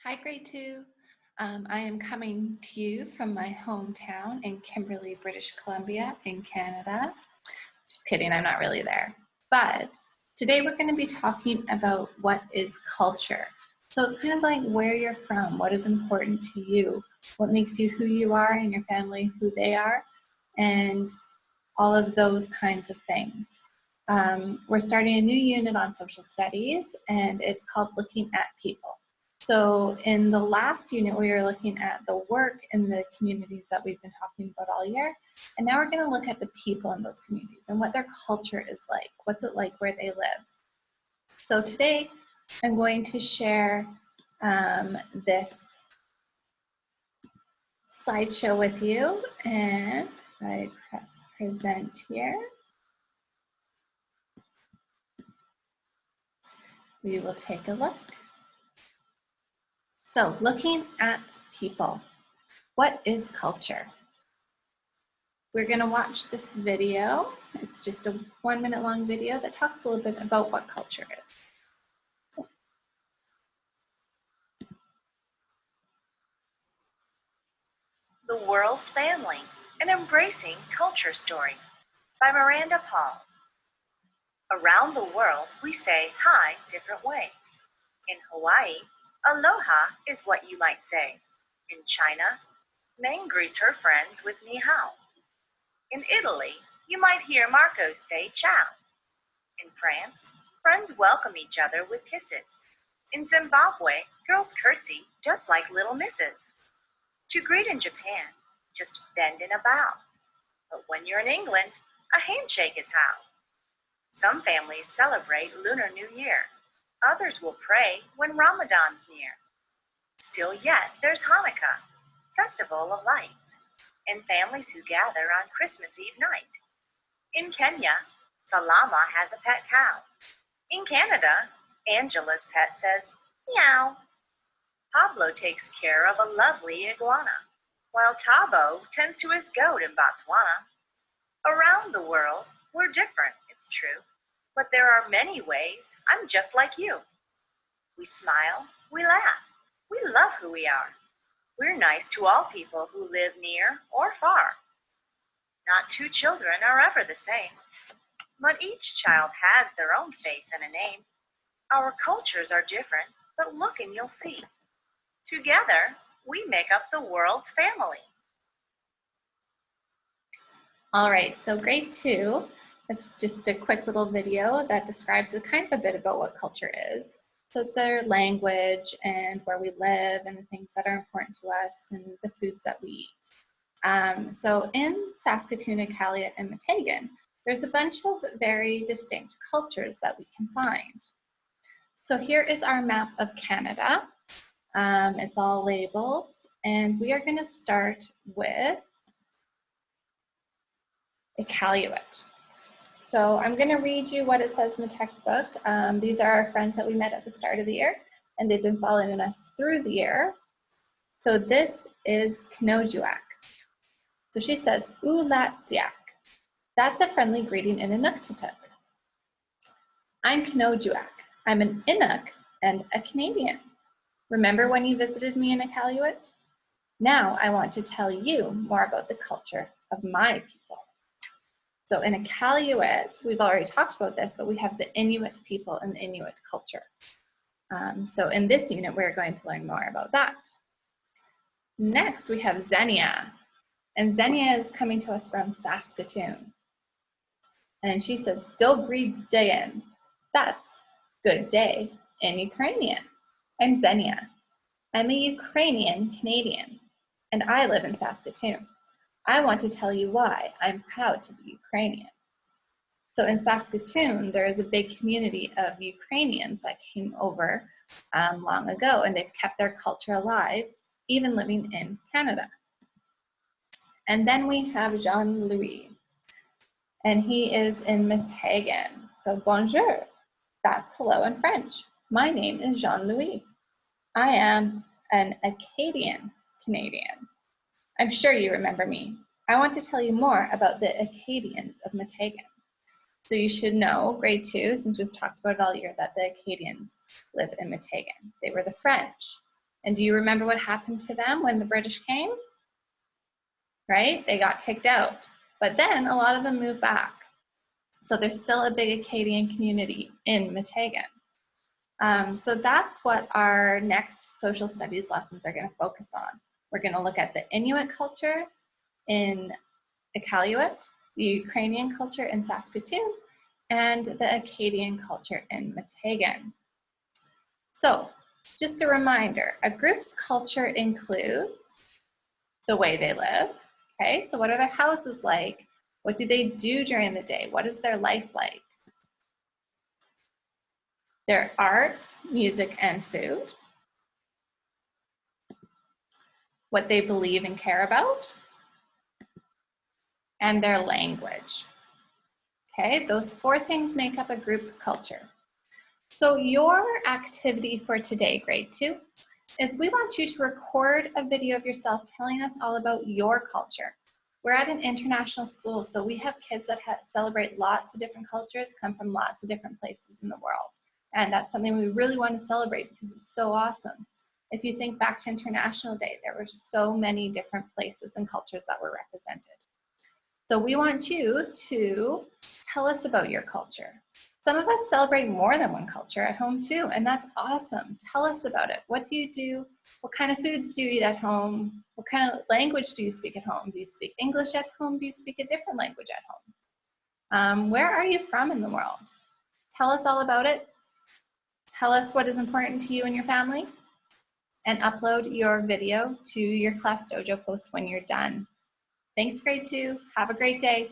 Hi, grade two. I am coming to you from my hometown in Kimberley, British Columbia in Canada. Just kidding, I'm not really there. But today we're going to be talking about what is culture. So it's kind of like where you're from, what is important to you, what makes you who you are and your family who they are, and all of those kinds of things. We're starting a new unit on social studies, and it's called Looking at People. So in the last unit, we were looking at the work in the communities that we've been talking about all year. And now we're going to look at the people in those communities and what their culture is like. What's it like where they live? So today, I'm going to share this slideshow with you. And if I press present here, we will take a look. So looking at people, what is culture? We're going to watch this video. It's just a 1-minute long video that talks a little bit about what culture is. The World's Family, an Embracing Culture Story by Miranda Paul. Around the world, we say hi different ways. In Hawaii, aloha is what you might say. In China, Meng greets her friends with ni hao. In Italy, you might hear Marco say ciao. In France, friends welcome each other with kisses. In Zimbabwe, girls curtsy just like little misses. To greet in Japan, just bend in a bow. But when you're in England, a handshake is how. Some families celebrate Lunar New Year. Others will pray when Ramadan's near. Still yet, there's Hanukkah, Festival of Lights, and families who gather on Christmas Eve night. In Kenya, Salama has a pet cow. In Canada, Angela's pet says, meow. Pablo takes care of a lovely iguana, while Tabo tends to his goat in Botswana. Around the world, we're different, it's true, but there are many ways I'm just like you. We smile, we laugh, we love who we are. We're nice to all people who live near or far. Not two children are ever the same, but each child has their own face and a name. Our cultures are different, but look and you'll see. Together, we make up the world's family. All right, so grade two, it's just a quick little video that describes kind of a bit about what culture is. So it's our language and where we live and the things that are important to us and the foods that we eat. So in Saskatoon, Iqaluit, and Meteghan, there's a bunch of very distinct cultures that we can find. So here is our map of Canada. It's all labeled, and we are going to start with Iqaluit. So I'm going to read you what it says in the textbook. These are our friends that we met at the start of the year, and they've been following us through the year. So this is Kinojuak. So she says, Ulatsiak. That's a friendly greeting in Inuktitut. I'm Kinojuak. I'm an Inuk and a Canadian. Remember when you visited me in Iqaluit? Now I want to tell you more about the culture of my people. So in Iqaluit, we've already talked about this, but we have the Inuit people and the Inuit culture. So in this unit, we're going to learn more about that. Next, we have Xenia. And Xenia is coming to us from Saskatoon. And she says, Dobry dayen. That's good day in Ukrainian. I'm Xenia. I'm a Ukrainian Canadian, and I live in Saskatoon. I want to tell you why I'm proud to be Ukrainian. So in Saskatoon, there is a big community of Ukrainians that came over long ago, and they've kept their culture alive, even living in Canada. And then we have Jean-Louis, and he is in Meteghan. So bonjour, that's hello in French. My name is Jean-Louis. I am an Acadian Canadian. I'm sure you remember me. I want to tell you more about the Acadians of Meteghan. So you should know, grade two, since we've talked about it all year, that the Acadians live in Meteghan. They were the French And do you remember what happened to them when the British came? Right? They got kicked out. But then a lot of them moved back. So there's still a big Acadian community in Meteghan. So that's what our next social studies lessons are going to focus on. We're going to look at the Inuit culture in Iqaluit, the Ukrainian culture in Saskatoon, and the Acadian culture in Meteghan. So just a reminder, a group's culture includes the way they live. Okay, so what are their houses like? What do they do during the day? What is their life like? Their art, music, and food. What they believe and care about. And their language. Okay, those 4 things make up a group's culture. So your activity for today, grade 2, is we want you to record a video of yourself telling us all about your culture. We're at an international school, so we have kids that celebrate lots of different cultures, come from lots of different places in the world. And that's something we really want to celebrate because it's so awesome. If you think back to International Day, there were so many different places and cultures that were represented. So we want you to tell us about your culture. Some of us celebrate more than one culture at home too, and that's awesome. Tell us about it. What do you do? What kind of foods do you eat at home? What kind of language do you speak at home? Do you speak English at home? Do you speak a different language at home? Where are you from in the world? Tell us all about it. Tell us what is important to you and your family, and upload your video to your Class Dojo post when you're done. Thanks, grade 2. Have a great day.